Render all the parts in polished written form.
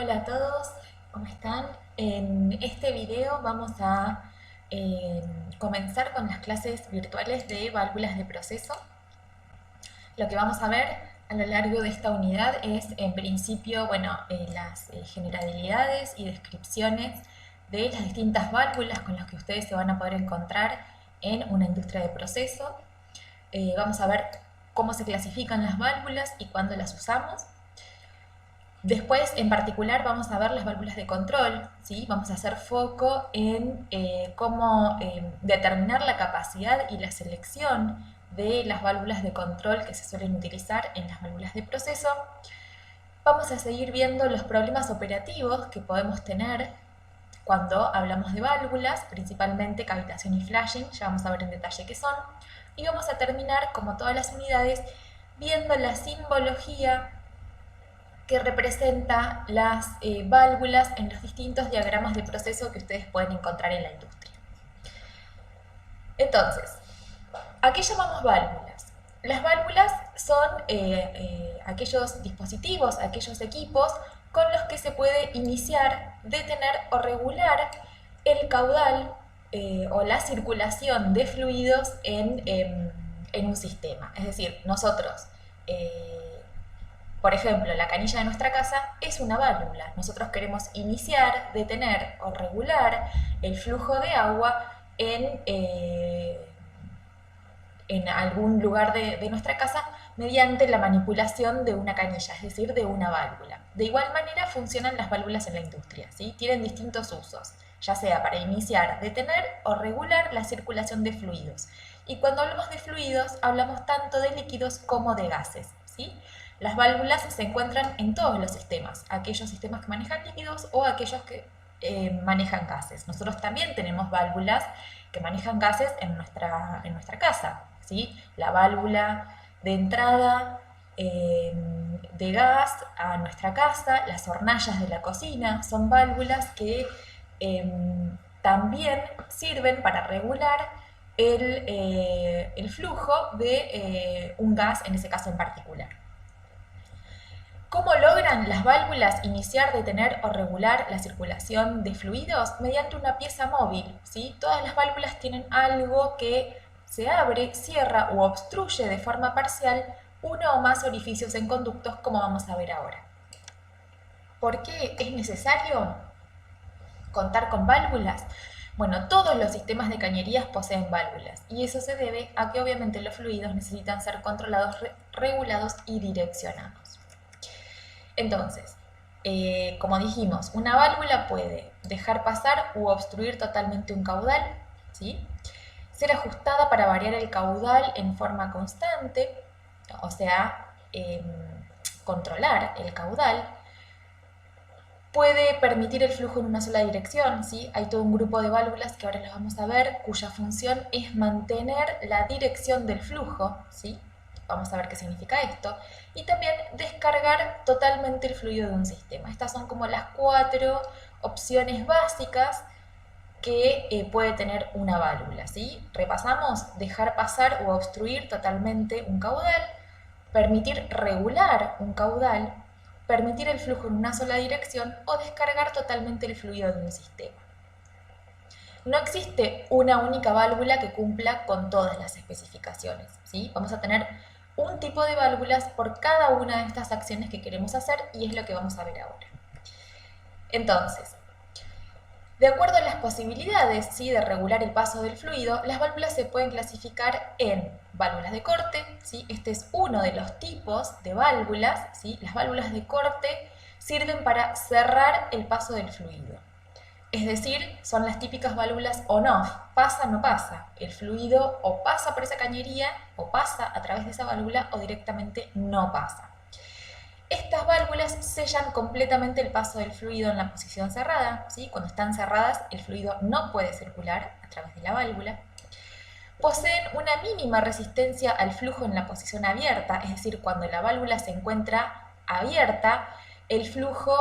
Hola a todos, ¿cómo están? En este video vamos a eh, comenzar con las clases virtuales de válvulas de proceso. Lo que vamos a ver a lo largo de esta unidad es, en principio, las generalidades y descripciones de las distintas válvulas con las que ustedes se van a poder encontrar en una industria de proceso. Vamos a ver cómo se clasifican las válvulas y cuándo las usamos. Después, en particular, vamos a ver las válvulas de control, ¿sí? Vamos a hacer foco en cómo determinar la capacidad y la selección de las válvulas de control que se suelen utilizar en las válvulas de proceso. Vamos a seguir viendo los problemas operativos que podemos tener cuando hablamos de válvulas, principalmente cavitación y flashing, ya vamos a ver en detalle qué son. Y vamos a terminar, como todas las unidades, viendo la simbología que representa las válvulas en los distintos diagramas de proceso que ustedes pueden encontrar en la industria. Entonces, ¿a qué llamamos válvulas? Las válvulas son aquellos dispositivos, aquellos equipos con los que se puede iniciar, detener o regular el caudal o la circulación de fluidos en un sistema. Es decir, nosotros por ejemplo, la canilla de nuestra casa es una válvula. Nosotros queremos iniciar, detener o regular el flujo de agua en algún lugar de nuestra casa mediante la manipulación de una canilla, es decir, de una válvula. De igual manera funcionan las válvulas en la industria, ¿sí? Tienen distintos usos, ya sea para iniciar, detener o regular la circulación de fluidos. Y cuando hablamos de fluidos, hablamos tanto de líquidos como de gases, ¿sí? Las válvulas se encuentran en todos los sistemas, aquellos sistemas que manejan líquidos o aquellos que manejan gases. Nosotros también tenemos válvulas que manejan gases en nuestra casa, ¿sí? La válvula de entrada de gas a nuestra casa, las hornallas de la cocina, son válvulas que también sirven para regular el flujo de un gas, en ese caso en particular. ¿Cómo logran las válvulas iniciar, detener o regular la circulación de fluidos? Mediante una pieza móvil, ¿sí? Todas las válvulas tienen algo que se abre, cierra o obstruye de forma parcial uno o más orificios en conductos, como vamos a ver ahora. ¿Por qué es necesario contar con válvulas? Bueno, todos los sistemas de cañerías poseen válvulas y eso se debe a que obviamente los fluidos necesitan ser controlados, regulados y direccionados. Entonces, como dijimos, una válvula puede dejar pasar u obstruir totalmente un caudal, ¿sí? Ser ajustada para variar el caudal en forma constante, o sea, controlar el caudal. Puede permitir el flujo en una sola dirección, ¿sí? Hay todo un grupo de válvulas que ahora las vamos a ver, cuya función es mantener la dirección del flujo, ¿sí? Vamos a ver qué significa esto. Y también descargar totalmente el fluido de un sistema. Estas son como las 4 opciones básicas que puede tener una válvula, ¿sí? Repasamos: dejar pasar o obstruir totalmente un caudal, permitir regular un caudal, permitir el flujo en una sola dirección o descargar totalmente el fluido de un sistema. No existe una única válvula que cumpla con todas las especificaciones, ¿sí? Vamos a tener un tipo de válvulas por cada una de estas acciones que queremos hacer y es lo que vamos a ver ahora. Entonces, de acuerdo a las posibilidades, ¿sí?, de regular el paso del fluido, las válvulas se pueden clasificar en válvulas de corte, ¿sí? Este es uno de los tipos de válvulas, ¿sí? Las válvulas de corte sirven para cerrar el paso del fluido. Es decir, son las típicas válvulas on-off, pasa, no pasa. El fluido o pasa por esa cañería, o pasa a través de esa válvula, o directamente no pasa. Estas válvulas sellan completamente el paso del fluido en la posición cerrada, ¿sí? Cuando están cerradas, el fluido no puede circular a través de la válvula. Poseen una mínima resistencia al flujo en la posición abierta, es decir, cuando la válvula se encuentra abierta, el flujo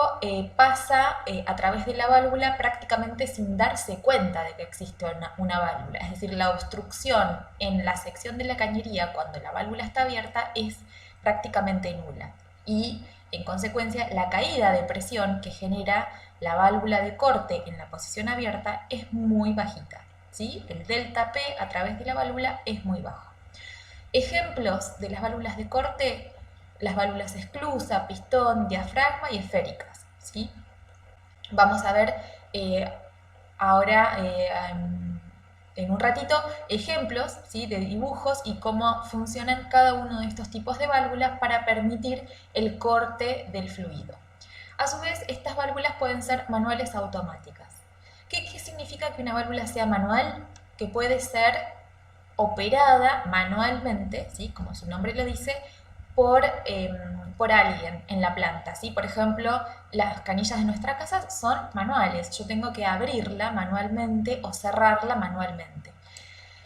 pasa a través de la válvula prácticamente sin darse cuenta de que existe una válvula. Es decir, la obstrucción en la sección de la cañería cuando la válvula está abierta es prácticamente nula. Y En consecuencia, la caída de presión que genera la válvula de corte en la posición abierta es muy bajita, ¿sí? El delta P a través de la válvula es muy bajo. Ejemplos de las válvulas de corte: las válvulas esclusa, pistón, diafragma y esféricas, ¿sí? Vamos a ver ahora en un ratito ejemplos, ¿sí?, de dibujos y cómo funcionan cada uno de estos tipos de válvulas para permitir el corte del fluido. A su vez, estas válvulas pueden ser manuales o automáticas. ¿Qué significa que una válvula sea manual? Que puede ser operada manualmente, ¿sí?, como su nombre lo dice, por alguien en la planta, ¿sí? Por ejemplo, las canillas de nuestra casa son manuales. Yo tengo que abrirla manualmente o cerrarla manualmente.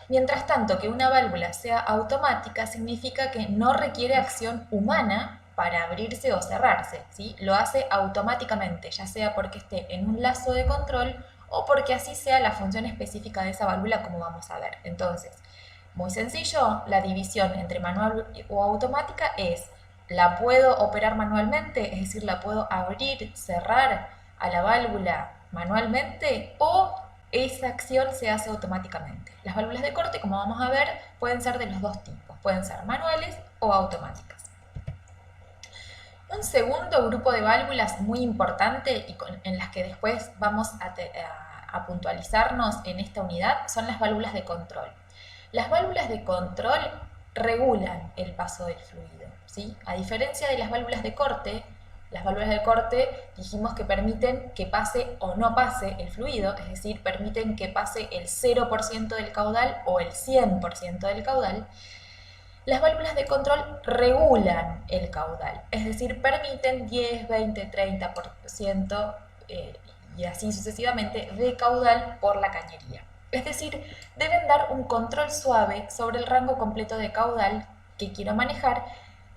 Mientras tanto, que una válvula sea automática significa que no requiere acción humana para abrirse o cerrarse, ¿sí? Lo hace automáticamente, ya sea porque esté en un lazo de control o porque así sea la función específica de esa válvula, como vamos a ver. Entonces, muy sencillo, la división entre manual o automática es: la puedo operar manualmente, es decir, la puedo abrir, cerrar a la válvula manualmente, o esa acción se hace automáticamente. Las válvulas de corte, como vamos a ver, pueden ser de los dos tipos, pueden ser manuales o automáticas. Un segundo grupo de válvulas muy importante y en las que después vamos a puntualizarnos en esta unidad son las válvulas de control. Las válvulas de control regulan el paso del fluido, ¿sí? A diferencia de las válvulas de corte dijimos que permiten que pase o no pase el fluido, es decir, permiten que pase el 0% del caudal o el 100% del caudal. Las válvulas de control regulan el caudal, es decir, permiten 10, 20, 30% y así sucesivamente de caudal por la cañería. Es decir, deben dar un control suave sobre el rango completo de caudal que quiero manejar,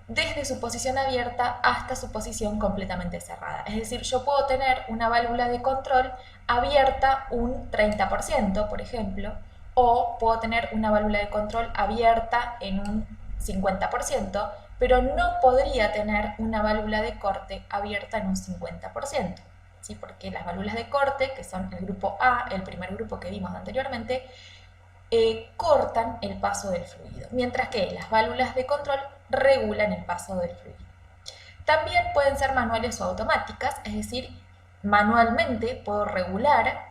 desde su posición abierta hasta su posición completamente cerrada. Es decir, yo puedo tener una válvula de control abierta un 30%, por ejemplo, o puedo tener una válvula de control abierta en un 50%, pero no podría tener una válvula de corte abierta en un 50%. ¿Sí? Porque las válvulas de corte, que son el grupo A, el primer grupo que vimos anteriormente, cortan el paso del fluido, mientras que las válvulas de control regulan el paso del fluido. También pueden ser manuales o automáticas, es decir, manualmente puedo regular,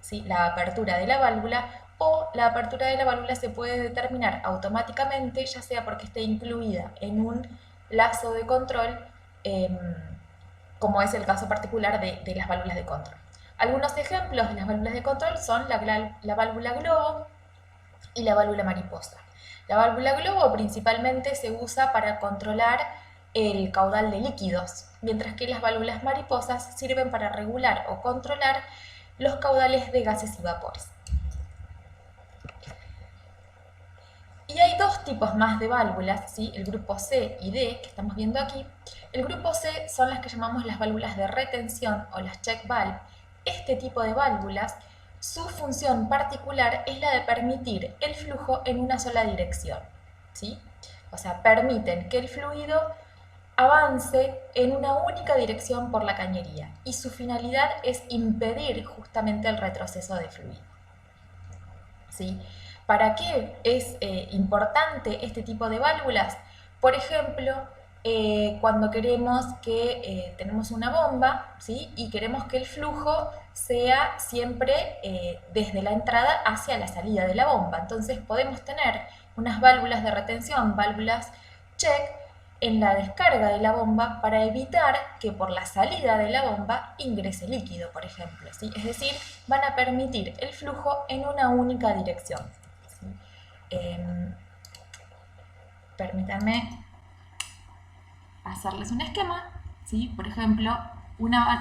¿sí?, la apertura de la válvula, o la apertura de la válvula se puede determinar automáticamente, ya sea porque esté incluida en un lazo de control, como es el caso particular de las válvulas de control. Algunos ejemplos de las válvulas de control son la válvula globo y la válvula mariposa. La válvula globo principalmente se usa para controlar el caudal de líquidos, mientras que las válvulas mariposas sirven para regular o controlar los caudales de gases y vapores. Y hay dos tipos más de válvulas, ¿sí?, el grupo C y D, que estamos viendo aquí. El grupo C son las que llamamos las válvulas de retención o las check valve. Este tipo de válvulas, su función particular es la de permitir el flujo en una sola dirección, ¿sí? O sea, permiten que el fluido avance en una única dirección por la cañería, y su finalidad es impedir justamente el retroceso de fluido, ¿sí? ¿Para qué es importante este tipo de válvulas? Por ejemplo, cuando queremos que tenemos una bomba, ¿sí?, y queremos que el flujo sea siempre desde la entrada hacia la salida de la bomba. Entonces podemos tener unas válvulas de retención, válvulas check, en la descarga de la bomba para evitar que por la salida de la bomba ingrese líquido, por ejemplo, ¿sí? Es decir, van a permitir el flujo en una única dirección. Permítanme hacerles un esquema, ¿sí? Por ejemplo,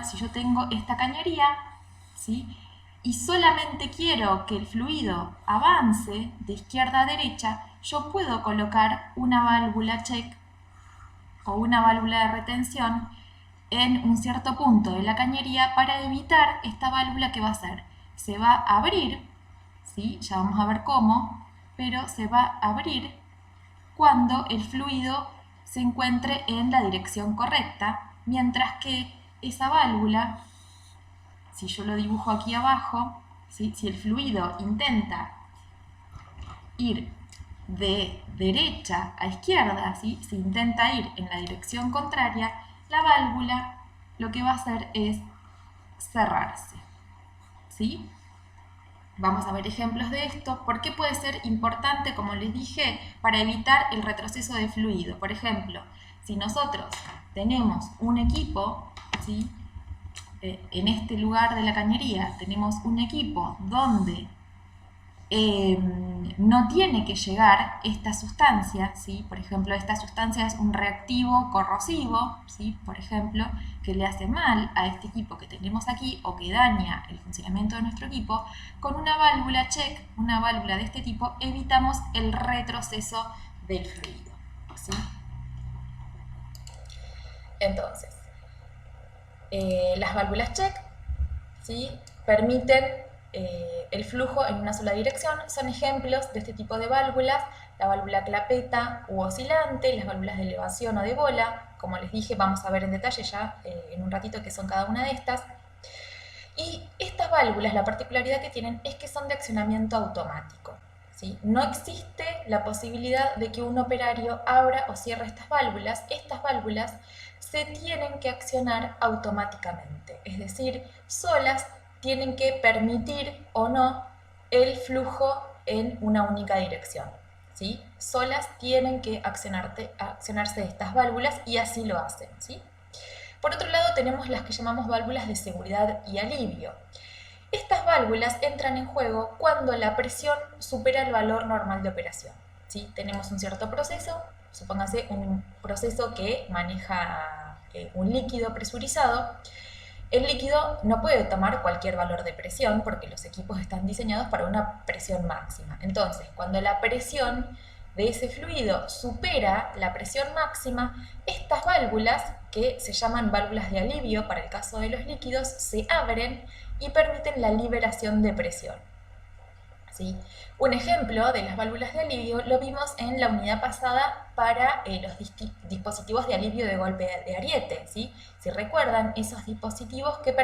si yo tengo esta cañería, ¿sí?, y solamente quiero que el fluido avance de izquierda a derecha, yo puedo colocar una válvula check o una válvula de retención en un cierto punto de la cañería para evitar esta válvula. Que va a hacer, se va a abrir, ¿sí?, ya vamos a ver cómo, pero se va a abrir cuando el fluido se encuentre en la dirección correcta, mientras que esa válvula, si yo lo dibujo aquí abajo, ¿sí? Si el fluido intenta ir de derecha a izquierda, ¿sí? Si intenta ir en la dirección contraria, la válvula lo que va a hacer es cerrarse, ¿sí? Vamos a ver ejemplos de esto. ¿Por qué puede ser importante, como les dije, para evitar el retroceso de fluido? Por ejemplo, si nosotros tenemos un equipo, ¿sí? En este lugar de la cañería tenemos un equipo donde no tiene que llegar esta sustancia, ¿sí? Por ejemplo, esta sustancia es un reactivo corrosivo, ¿sí? Por ejemplo, que le hace mal a este equipo que tenemos aquí o que daña el funcionamiento de nuestro equipo. Con una válvula check, una válvula de este tipo, evitamos el retroceso del fluido, ¿sí? Entonces, las válvulas check, ¿sí? Permiten el flujo en una sola dirección. Son ejemplos de este tipo de válvulas: la válvula clapeta u oscilante, las válvulas de elevación o de bola. Como les dije, vamos a ver en detalle ya en un ratito qué son cada una de estas. Y estas válvulas, la particularidad que tienen es que son de accionamiento automático, ¿sí? No existe la posibilidad de que un operario abra o cierre estas válvulas. Estas válvulas se tienen que accionar automáticamente, es decir, solas tienen que permitir o no el flujo en una única dirección, ¿sí? Solas tienen que accionarse estas válvulas y así lo hacen, ¿sí? Por otro lado, tenemos las que llamamos válvulas de seguridad y alivio. Estas válvulas entran en juego cuando la presión supera el valor normal de operación, ¿sí? Tenemos un cierto proceso, supóngase un proceso que maneja un líquido presurizado. El líquido no puede tomar cualquier valor de presión porque los equipos están diseñados para una presión máxima. Entonces, cuando la presión de ese fluido supera la presión máxima, estas válvulas, que se llaman válvulas de alivio para el caso de los líquidos, se abren y permiten la liberación de presión, ¿sí? Un ejemplo de las válvulas de alivio lo vimos en la unidad pasada para los dispositivos de alivio de golpe de ariete, ¿sí? Si recuerdan, esos dispositivos que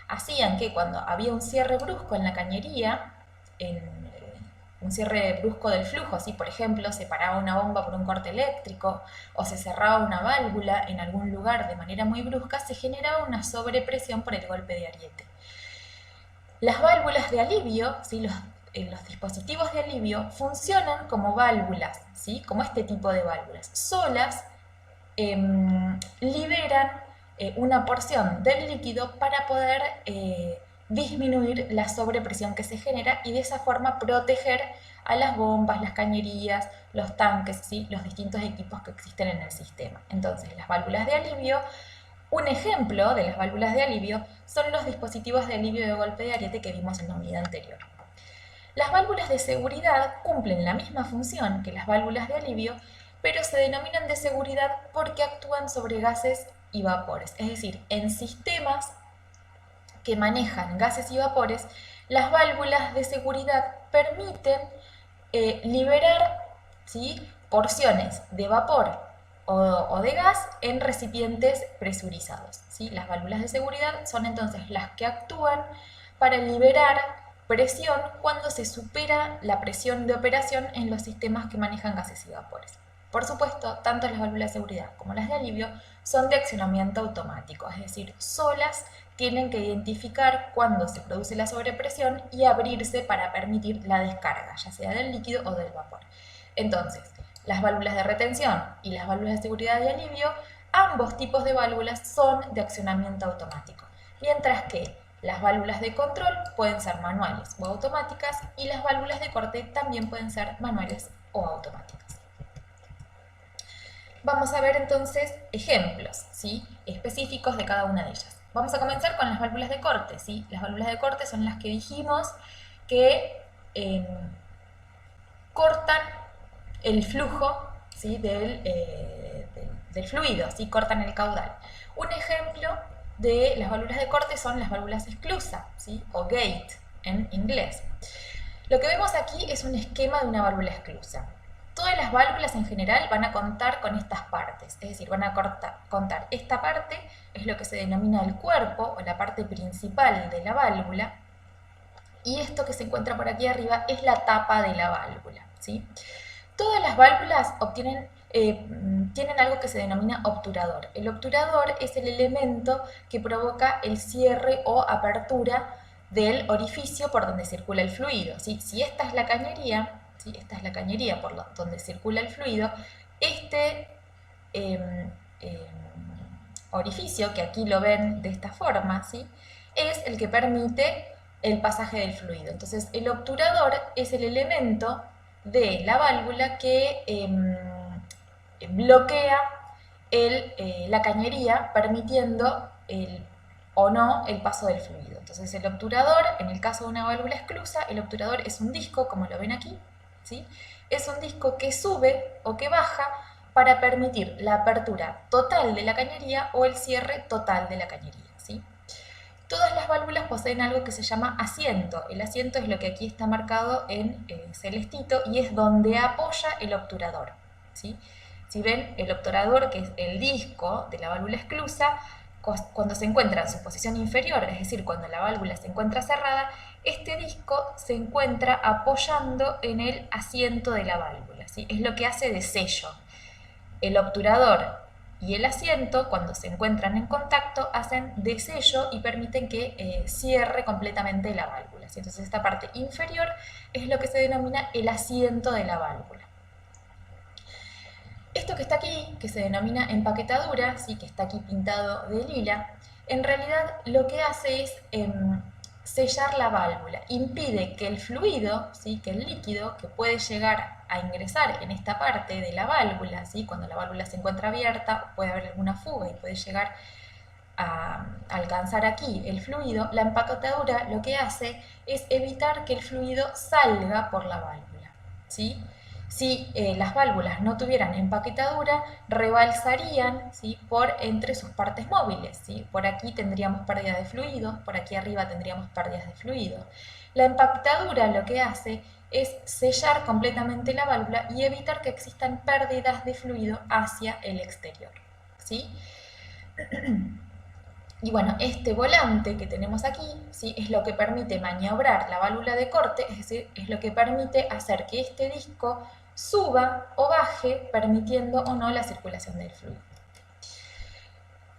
hacían que cuando había un cierre brusco en la cañería, un cierre brusco del flujo, ¿sí? Por ejemplo, se paraba una bomba por un corte eléctrico o se cerraba una válvula en algún lugar de manera muy brusca, se generaba una sobrepresión por el golpe de ariete. Las válvulas de alivio, ¿sí? Los dispositivos de alivio funcionan como válvulas, ¿sí? Como este tipo de válvulas. Solas liberan una porción del líquido para poder disminuir la sobrepresión que se genera y de esa forma proteger a las bombas, las cañerías, los tanques, ¿sí? Los distintos equipos que existen en el sistema. Entonces, las válvulas de alivio, un ejemplo de las válvulas de alivio son los dispositivos de alivio de golpe de ariete que vimos en la unidad anterior. Las válvulas de seguridad cumplen la misma función que las válvulas de alivio, pero se denominan de seguridad porque actúan sobre gases y vapores. Es decir, en sistemas que manejan gases y vapores, las válvulas de seguridad permiten liberar, ¿sí? Porciones de vapor o de gas en recipientes presurizados, ¿sí? Las válvulas de seguridad son entonces las que actúan para liberar presión cuando se supera la presión de operación en los sistemas que manejan gases y vapores. Por supuesto, tanto las válvulas de seguridad como las de alivio son de accionamiento automático, es decir, solas tienen que identificar cuándo se produce la sobrepresión y abrirse para permitir la descarga, ya sea del líquido o del vapor. Entonces, las válvulas de retención y las válvulas de seguridad y alivio, ambos tipos de válvulas son de accionamiento automático, mientras que las válvulas de control pueden ser manuales o automáticas y las válvulas de corte también pueden ser manuales o automáticas. Vamos a ver entonces ejemplos, ¿sí? Específicos de cada una de ellas. Vamos a comenzar con las válvulas de corte, ¿sí? Las válvulas de corte son las que dijimos que cortan el flujo, ¿sí? del fluido, ¿sí? Cortan el caudal. Un ejemplo de las válvulas de corte son las válvulas esclusa, ¿sí? O gate en inglés. Lo que vemos aquí es un esquema de una válvula esclusa. Todas las válvulas en general van a contar con estas partes, es decir, van a contar esta parte, es lo que se denomina el cuerpo o la parte principal de la válvula, y esto que se encuentra por aquí arriba es la tapa de la válvula, ¿sí? Todas las válvulas tienen algo que se denomina obturador. El obturador es el elemento que provoca el cierre o apertura del orificio por donde circula el fluido, ¿sí? Si esta es la cañería, ¿sí? Esta es la cañería por donde circula el fluido, este orificio, que aquí lo ven de esta forma, ¿sí? Es el que permite el pasaje del fluido. Entonces, el obturador es el elemento de la válvula que bloquea la cañería, permitiendo o no el paso del fluido. Entonces, el obturador, en el caso de una válvula esclusa, el obturador es un disco, como lo ven aquí, ¿sí? Es un disco que sube o que baja para permitir la apertura total de la cañería o el cierre total de la cañería, ¿sí? Todas las válvulas poseen algo que se llama asiento. El asiento es lo que aquí está marcado en celestito y es donde apoya el obturador, ¿sí? Si ven, el obturador, que es el disco de la válvula esclusa, cuando se encuentra en su posición inferior, es decir, cuando la válvula se encuentra cerrada, este disco se encuentra apoyando en el asiento de la válvula, ¿sí? Es lo que hace de sello. El obturador y el asiento, cuando se encuentran en contacto, hacen de sello y permiten que cierre completamente la válvula, ¿sí? Entonces esta parte inferior es lo que se denomina el asiento de la válvula. Esto que está aquí, que se denomina empaquetadura, ¿sí? Que está aquí pintado de lila, en realidad lo que hace es sellar la válvula, impide que el fluido, ¿sí? Que el líquido que puede llegar a ingresar en esta parte de la válvula, ¿sí? Cuando la válvula se encuentra abierta puede haber alguna fuga y puede llegar a alcanzar aquí el fluido. La empaquetadura lo que hace es evitar que el fluido salga por la válvula, ¿sí? Si las válvulas no tuvieran empaquetadura, rebalsarían, ¿sí? Por entre sus partes móviles, ¿sí? Por aquí tendríamos pérdida de fluido, por aquí arriba tendríamos pérdidas de fluido. La empaquetadura lo que hace es sellar completamente la válvula y evitar que existan pérdidas de fluido hacia el exterior, ¿sí? Y bueno, este volante que tenemos aquí, ¿sí? Es lo que permite maniobrar la válvula de corte, es decir, es lo que permite hacer que este disco suba o baje, permitiendo o no la circulación del fluido.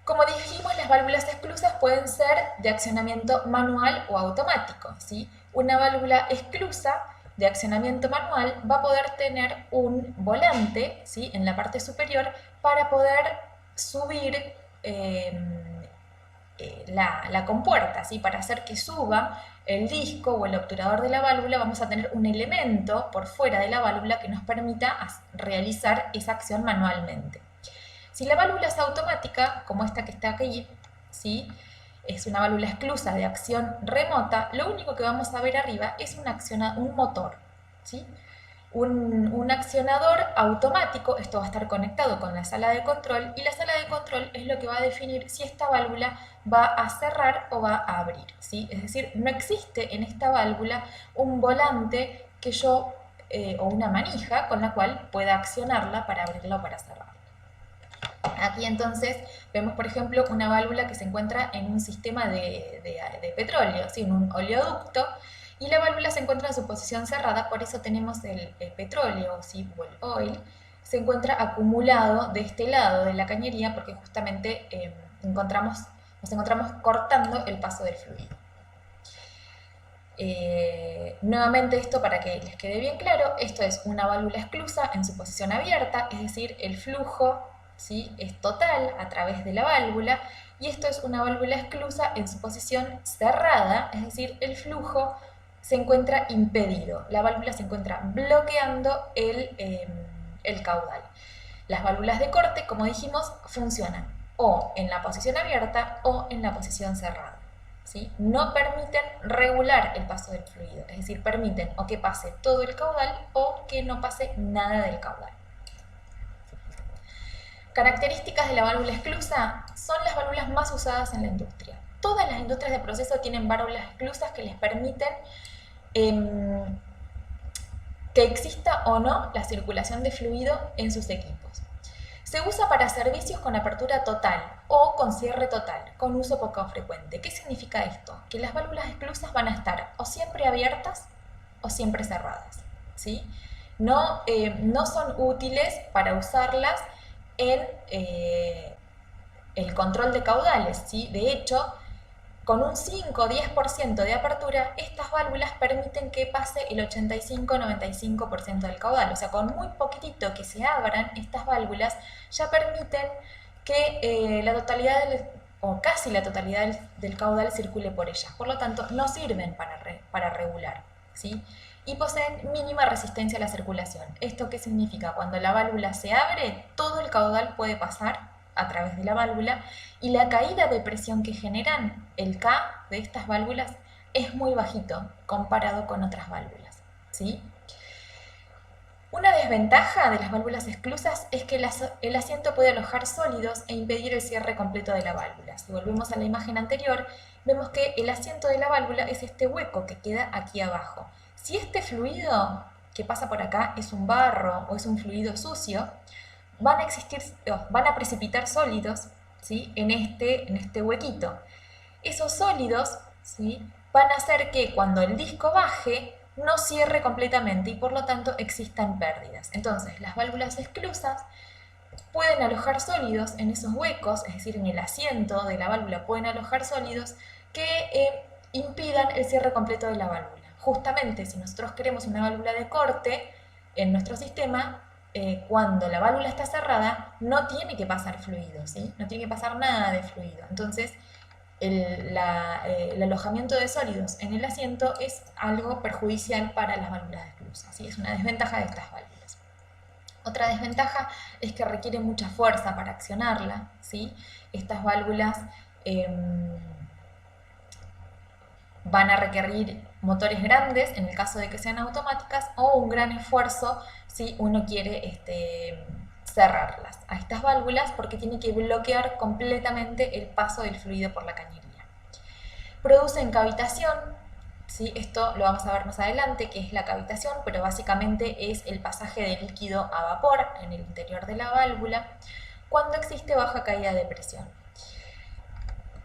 Como dijimos, las válvulas esclusas pueden ser de accionamiento manual o automático, ¿sí? Una válvula esclusa de accionamiento manual va a poder tener un volante, ¿sí? En la parte superior para poder subir la compuerta, ¿sí? Para hacer que suba el disco o el obturador de la válvula vamos a tener un elemento por fuera de la válvula que nos permita realizar esa acción manualmente. Si la válvula es automática, como esta que está aquí, ¿sí? Es una válvula esclusa de acción remota, lo único que vamos a ver arriba es un motor, ¿sí? Un accionador automático. Esto va a estar conectado con la sala de control y la sala de control es lo que va a definir si esta válvula va a cerrar o va a abrir, ¿sí? Es decir, no existe en esta válvula un volante que yo o una manija con la cual pueda accionarla para abrirla o para cerrarla. Aquí entonces vemos, por ejemplo, una válvula que se encuentra en un sistema de petróleo, ¿sí? En un oleoducto, y la válvula se encuentra en su posición cerrada, por eso tenemos el petróleo, ¿sí? O el oil, se encuentra acumulado de este lado de la cañería porque justamente nos encontramos cortando el paso del fluido. Nuevamente esto para que les quede bien claro, esto es una válvula esclusa en su posición abierta, es decir, el flujo, ¿sí? Es total a través de la válvula, y esto es una válvula esclusa en su posición cerrada, es decir, el flujo se encuentra impedido, la válvula se encuentra bloqueando el caudal. Las válvulas de corte, como dijimos, funcionan o en la posición abierta o en la posición cerrada, ¿sí? No permiten regular el paso del fluido, es decir, permiten o que pase todo el caudal o que no pase nada del caudal. Características de la válvula esclusa son las válvulas más usadas en la industria. Todas las industrias de proceso tienen válvulas esclusas que les permiten que que exista o no la circulación de fluido en sus equipos. Se usa para servicios con apertura total o con cierre total, con uso poco frecuente. ¿Qué significa esto? Que las válvulas esclusas van a estar o siempre abiertas o siempre cerradas, ¿sí? No son útiles para usarlas en el control de caudales, ¿sí? De hecho, con un 5 o 10% de apertura, estas válvulas permiten que pase el 85-95% del caudal. O sea, con muy poquitito que se abran estas válvulas, ya permiten que la totalidad o casi la totalidad del caudal circule por ellas. Por lo tanto, no sirven para regular, ¿sí? Y poseen mínima resistencia a la circulación. ¿Esto qué significa? Cuando la válvula se abre, todo el caudal puede pasar a través de la válvula y la caída de presión que generan el K de estas válvulas es muy bajito comparado con otras válvulas, ¿sí? Una desventaja de las válvulas esclusas es que el asiento puede alojar sólidos e impedir el cierre completo de la válvula. Si volvemos a la imagen anterior, vemos que el asiento de la válvula es este hueco que queda aquí abajo. Si este fluido que pasa por acá es un barro o es un fluido sucio, van a precipitar sólidos, ¿sí? en este huequito. Esos sólidos, ¿sí? van a hacer que cuando el disco baje no cierre completamente y por lo tanto existan pérdidas. Entonces, las válvulas esclusas pueden alojar sólidos en esos huecos, es decir, en el asiento de la válvula pueden alojar sólidos que impidan el cierre completo de la válvula. Justamente, si nosotros queremos una válvula de corte en nuestro sistema, cuando la válvula está cerrada, no tiene que pasar fluido, ¿sí? No tiene que pasar nada de fluido. Entonces, el alojamiento de sólidos en el asiento es algo perjudicial para las válvulas esclusas, ¿sí? Es una desventaja de estas válvulas. Otra desventaja es que requiere mucha fuerza para accionarla, ¿sí? Estas válvulas van a requerir motores grandes en el caso de que sean automáticas o un gran esfuerzo si uno quiere cerrarlas a estas válvulas porque tiene que bloquear completamente el paso del fluido por la cañería. Producen cavitación, ¿sí? Esto lo vamos a ver más adelante, que es la cavitación, pero básicamente es el pasaje de líquido a vapor en el interior de la válvula cuando existe baja caída de presión.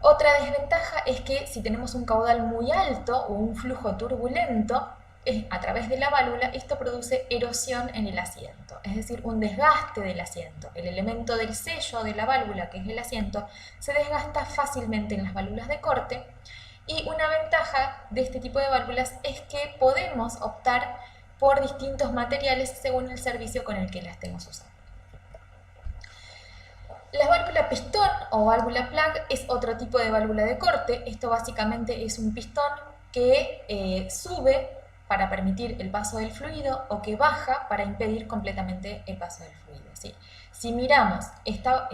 Otra desventaja es que si tenemos un caudal muy alto o un flujo turbulento a través de la válvula, esto produce erosión en el asiento, es decir, un desgaste del asiento. El elemento del sello de la válvula, que es el asiento, se desgasta fácilmente en las válvulas de corte y una ventaja de este tipo de válvulas es que podemos optar por distintos materiales según el servicio con el que la estemos usando. La válvula pistón o válvula plug es otro tipo de válvula de corte. Esto básicamente es un pistón que sube para permitir el paso del fluido o que baja para impedir completamente el paso del fluido, ¿sí? Si miramos esta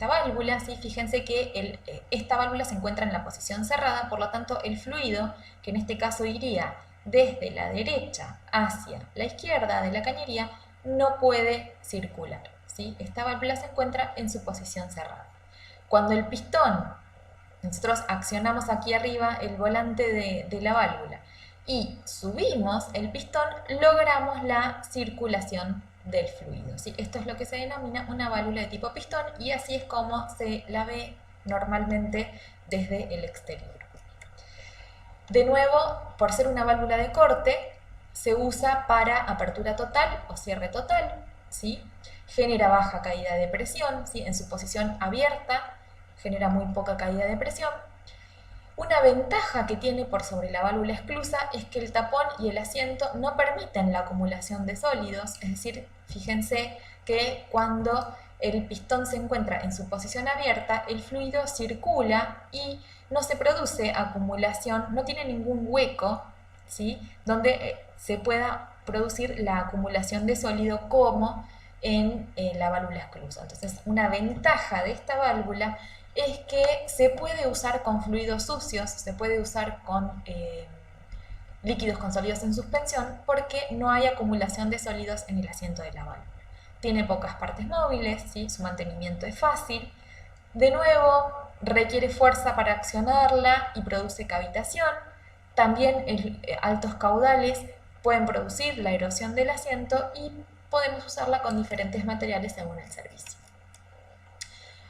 válvula, ¿sí? Fíjense que esta válvula se encuentra en la posición cerrada, por lo tanto el fluido, que en este caso iría desde la derecha hacia la izquierda de la cañería, no puede circular, ¿sí? Esta válvula se encuentra en su posición cerrada. Cuando el pistón, nosotros accionamos aquí arriba el volante de la válvula y subimos el pistón, logramos la circulación del fluido, ¿sí? Esto es lo que se denomina una válvula de tipo pistón y así es como se la ve normalmente desde el exterior. De nuevo, por ser una válvula de corte, se usa para apertura total o cierre total, ¿sí? Genera baja caída de presión, ¿sí? En su posición abierta genera muy poca caída de presión. Una ventaja que tiene por sobre la válvula esclusa es que el tapón y el asiento no permiten la acumulación de sólidos, es decir, fíjense que cuando el pistón se encuentra en su posición abierta, el fluido circula y no se produce acumulación, no tiene ningún hueco, ¿sí? Donde se pueda producir la acumulación de sólido como en la válvula esclusa. Entonces, una ventaja de esta válvula es que se puede usar con fluidos sucios, se puede usar con líquidos con sólidos en suspensión porque no hay acumulación de sólidos en el asiento de la válvula. Tiene pocas partes móviles, ¿sí? Su mantenimiento es fácil. De nuevo, requiere fuerza para accionarla y produce cavitación. También altos caudales pueden producir la erosión del asiento y podemos usarla con diferentes materiales según el servicio.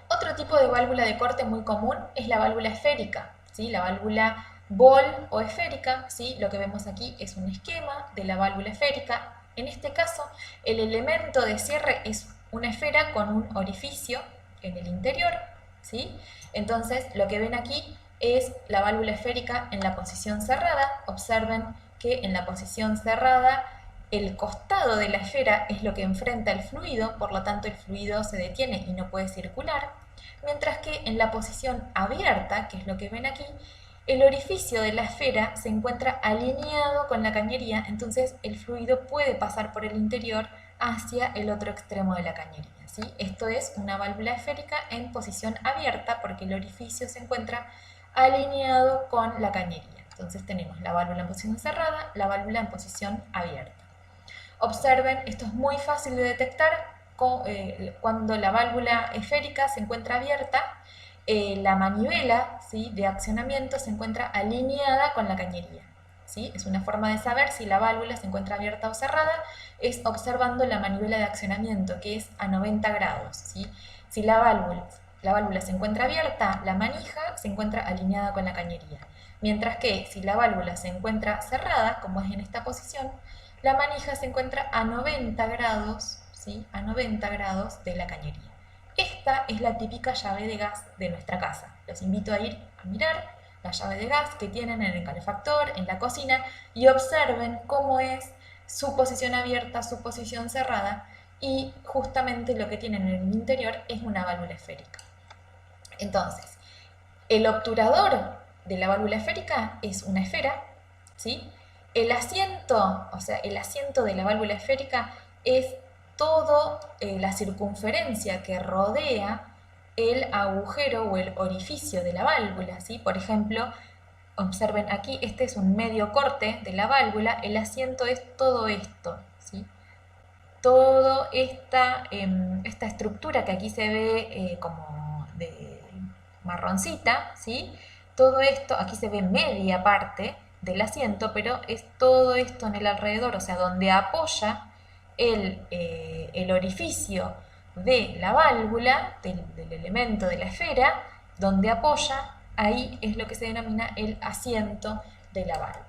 Otro tipo de válvula de corte muy común es la válvula esférica, ¿sí? La válvula bol o esférica, ¿sí? Lo que vemos aquí es un esquema de la válvula esférica. En este caso, el elemento de cierre es una esfera con un orificio en el interior, ¿sí? Entonces, lo que ven aquí es la válvula esférica en la posición cerrada. Observen que en la posición cerrada el costado de la esfera es lo que enfrenta el fluido, por lo tanto el fluido se detiene y no puede circular, mientras que en la posición abierta, que es lo que ven aquí, el orificio de la esfera se encuentra alineado con la cañería, entonces el fluido puede pasar por el interior hacia el otro extremo de la cañería, ¿sí? Esto es una válvula esférica en posición abierta porque el orificio se encuentra alineado con la cañería. Entonces tenemos la válvula en posición cerrada, la válvula en posición abierta. Observen, esto es muy fácil de detectar cuando la válvula esférica se encuentra abierta, la manivela, ¿sí?, de accionamiento se encuentra alineada con la cañería, ¿sí? Es una forma de saber si la válvula se encuentra abierta o cerrada, es observando la manivela de accionamiento, que es a 90 grados, ¿sí? Si la válvula se encuentra abierta, la manija se encuentra alineada con la cañería, mientras que si la válvula se encuentra cerrada, como es en esta posición, la manija se encuentra a 90 grados, ¿sí?, a 90 grados de la cañería. Esta es la típica llave de gas de nuestra casa. Los invito a ir a mirar la llave de gas que tienen en el calefactor, en la cocina, y observen cómo es su posición abierta, su posición cerrada, y justamente lo que tienen en el interior es una válvula esférica. Entonces, el obturador de la válvula esférica es una esfera, ¿sí? El asiento, o sea, el asiento de la válvula esférica es toda la circunferencia que rodea el agujero o el orificio de la válvula, ¿sí? Por ejemplo, observen aquí, este es un medio corte de la válvula, el asiento es todo esto, ¿sí? Toda esta estructura que aquí se ve como de marroncita, ¿sí? Todo esto, aquí se ve media parte del asiento, pero es todo esto en el alrededor, o sea, donde apoya el orificio de la válvula, del elemento de la esfera, donde apoya, ahí es lo que se denomina el asiento de la válvula.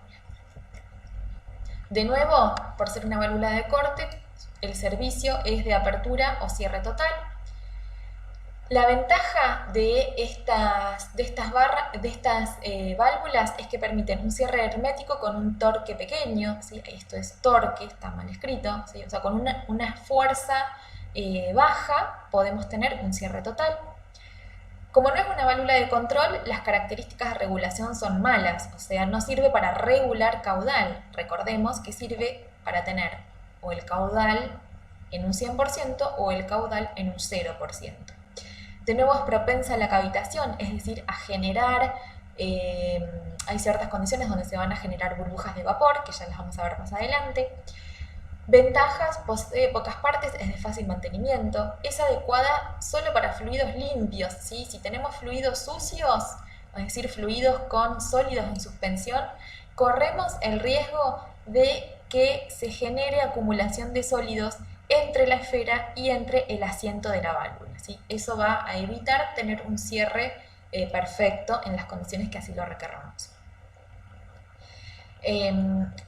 De nuevo, por ser una válvula de corte, el servicio es de apertura o cierre total. La ventaja de estas válvulas es que permiten un cierre hermético con un torque pequeño, ¿sí? Esto es torque, está mal escrito, ¿sí? O sea, con una fuerza baja podemos tener un cierre total. Como no es una válvula de control, las características de regulación son malas, o sea, no sirve para regular caudal. Recordemos que sirve para tener o el caudal en un 100% o el caudal en un 0%. De nuevo es propensa a la cavitación, es decir, a generar, hay ciertas condiciones donde se van a generar burbujas de vapor, que ya las vamos a ver más adelante. Ventajas, posee pocas partes, es de fácil mantenimiento, es adecuada solo para fluidos limpios, ¿sí? Si tenemos fluidos sucios, es decir, fluidos con sólidos en suspensión, corremos el riesgo de que se genere acumulación de sólidos entre la esfera y entre el asiento de la válvula, ¿sí? Eso va a evitar tener un cierre perfecto en las condiciones que así lo requeramos.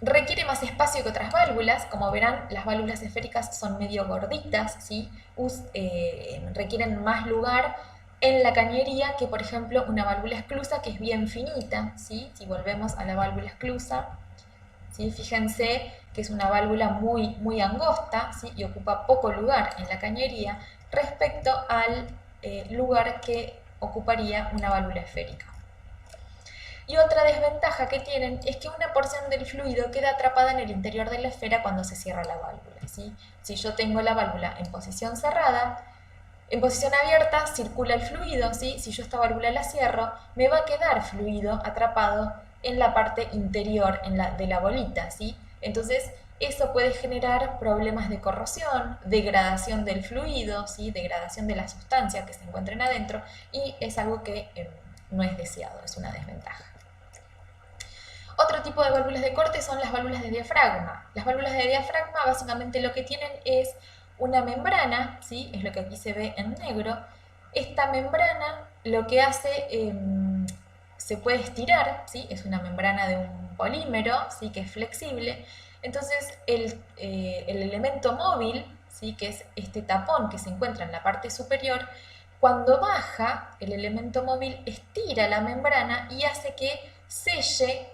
Requiere más espacio que otras válvulas, como verán las válvulas esféricas son medio gorditas, ¿sí? Requieren más lugar en la cañería que por ejemplo una válvula esclusa que es bien finita, ¿sí? Si volvemos a la válvula esclusa, ¿sí? Fíjense que es una válvula muy angosta, ¿sí? Y ocupa poco lugar en la cañería respecto al lugar que ocuparía una válvula esférica. Y otra desventaja que tienen es que una porción del fluido queda atrapada en el interior de la esfera cuando se cierra la válvula, ¿sí? Si yo tengo la válvula en posición cerrada, en posición abierta circula el fluido, ¿sí? Si yo esta válvula la cierro, me va a quedar fluido atrapado en la parte interior de la bolita, ¿sí? Entonces, eso puede generar problemas de corrosión, degradación del fluido, ¿sí? Degradación de la sustancia que se encuentren adentro, y es algo que no es deseado, es una desventaja. Otro tipo de válvulas de corte son las válvulas de diafragma. Las válvulas de diafragma básicamente lo que tienen es una membrana, ¿sí? Es lo que aquí se ve en negro. Esta membrana lo que hace, se puede estirar, ¿sí? Es una membrana de un polímero, ¿sí? Que es flexible. Entonces el elemento móvil, ¿sí? Que es este tapón que se encuentra en la parte superior, cuando baja el elemento móvil estira la membrana y hace que selle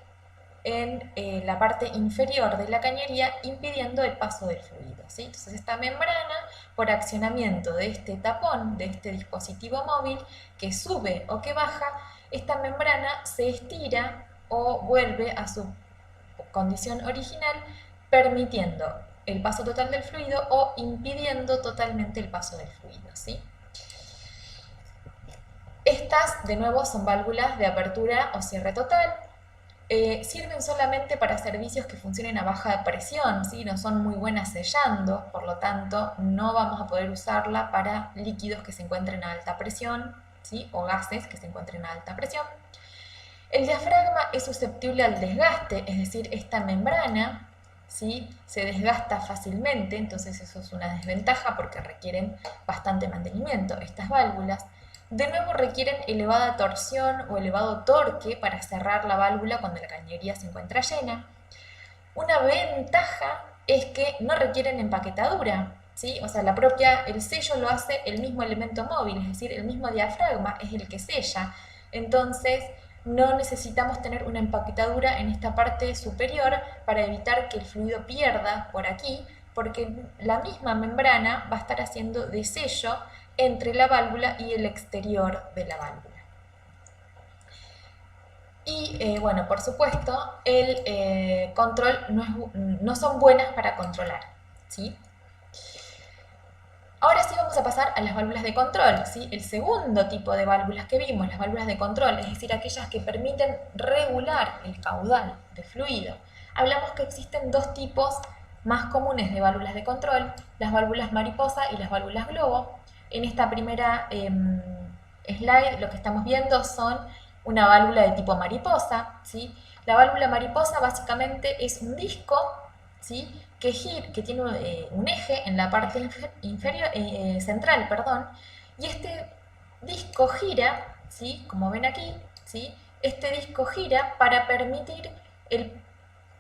en la parte inferior de la cañería, impidiendo el paso del fluido, ¿sí? Entonces esta membrana, por accionamiento de este tapón, de este dispositivo móvil que sube o que baja, esta membrana se estira o vuelve a su condición original, permitiendo el paso total del fluido o impidiendo totalmente el paso del fluido, ¿sí? Estas, de nuevo, son válvulas de apertura o cierre total. Sirven solamente para servicios que funcionen a baja presión, ¿sí? No son muy buenas sellando, por lo tanto no vamos a poder usarla para líquidos que se encuentren a alta presión, ¿sí? O gases que se encuentren a alta presión. El diafragma es susceptible al desgaste, es decir, esta membrana, ¿sí? Se desgasta fácilmente, entonces eso es una desventaja porque requieren bastante mantenimiento. Estas válvulas de nuevo requieren elevada torsión o elevado torque para cerrar la válvula cuando la cañería se encuentra llena. Una ventaja es que no requieren empaquetadura, ¿sí? O sea, el sello lo hace el mismo elemento móvil, es decir, el mismo diafragma es el que sella. Entonces, no necesitamos tener una empaquetadura en esta parte superior para evitar que el fluido pierda por aquí, porque la misma membrana va a estar haciendo de sello entre la válvula y el exterior de la válvula. Y bueno, por supuesto, el control no son buenas para controlar, ¿sí? Ahora sí vamos a pasar a las válvulas de control, ¿sí? El segundo tipo de válvulas que vimos, las válvulas de control, es decir, aquellas que permiten regular el caudal de fluido. Hablamos que existen dos tipos más comunes de válvulas de control, las válvulas mariposa y las válvulas globo. En esta primera slide lo que estamos viendo son una válvula de tipo mariposa, ¿sí? La válvula mariposa básicamente es un disco, ¿sí? que tiene un eje en la parte central, y este disco gira, ¿sí? Como ven aquí, ¿sí? Este disco gira para permitir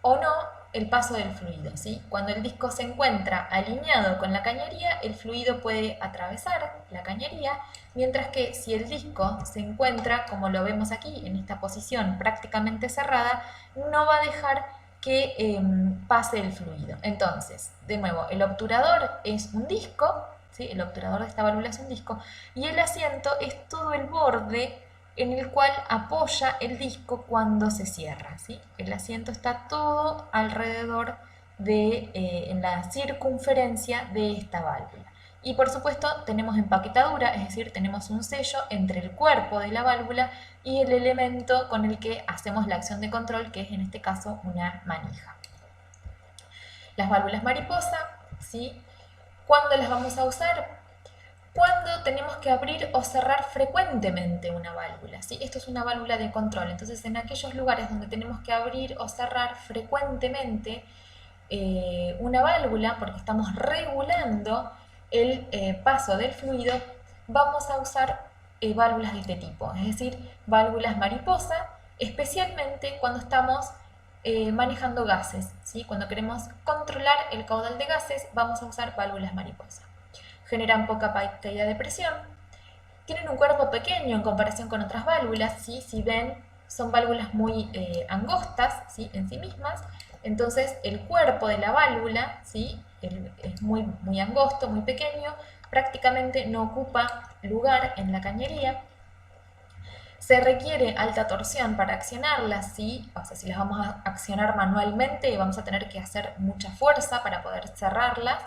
o no el paso del fluido, ¿sí? Cuando el disco se encuentra alineado con la cañería, el fluido puede atravesar la cañería, mientras que si el disco se encuentra, como lo vemos aquí, en esta posición prácticamente cerrada, no va a dejar que pase el fluido. Entonces, de nuevo, el obturador es un disco, ¿sí? El obturador de esta válvula es un disco, y el asiento es todo el borde en el cual apoya el disco cuando se cierra, ¿sí? El asiento está todo alrededor en la circunferencia de esta válvula. Y por supuesto tenemos empaquetadura, es decir, tenemos un sello entre el cuerpo de la válvula y el elemento con el que hacemos la acción de control, que es en este caso una manija. Las válvulas mariposa, ¿sí? ¿Cuándo las vamos a usar? Cuando tenemos que abrir o cerrar frecuentemente una válvula, ¿sí? Esto es una válvula de control, entonces en aquellos lugares donde tenemos que abrir o cerrar frecuentemente una válvula, porque estamos regulando el paso del fluido, vamos a usar válvulas de este tipo, es decir, válvulas mariposa, especialmente cuando estamos manejando gases, ¿sí? Cuando queremos controlar el caudal de gases, vamos a usar válvulas mariposa. Generan poca caída de presión, tienen un cuerpo pequeño en comparación con otras válvulas, ¿sí? Si ven, son válvulas muy angostas, ¿sí? En sí mismas, entonces el cuerpo de la válvula, ¿sí? Es muy, muy angosto, muy pequeño, prácticamente no ocupa lugar en la cañería. Se requiere alta torsión para accionarlas, ¿sí? O sea, si las vamos a accionar manualmente, vamos a tener que hacer mucha fuerza para poder cerrarlas,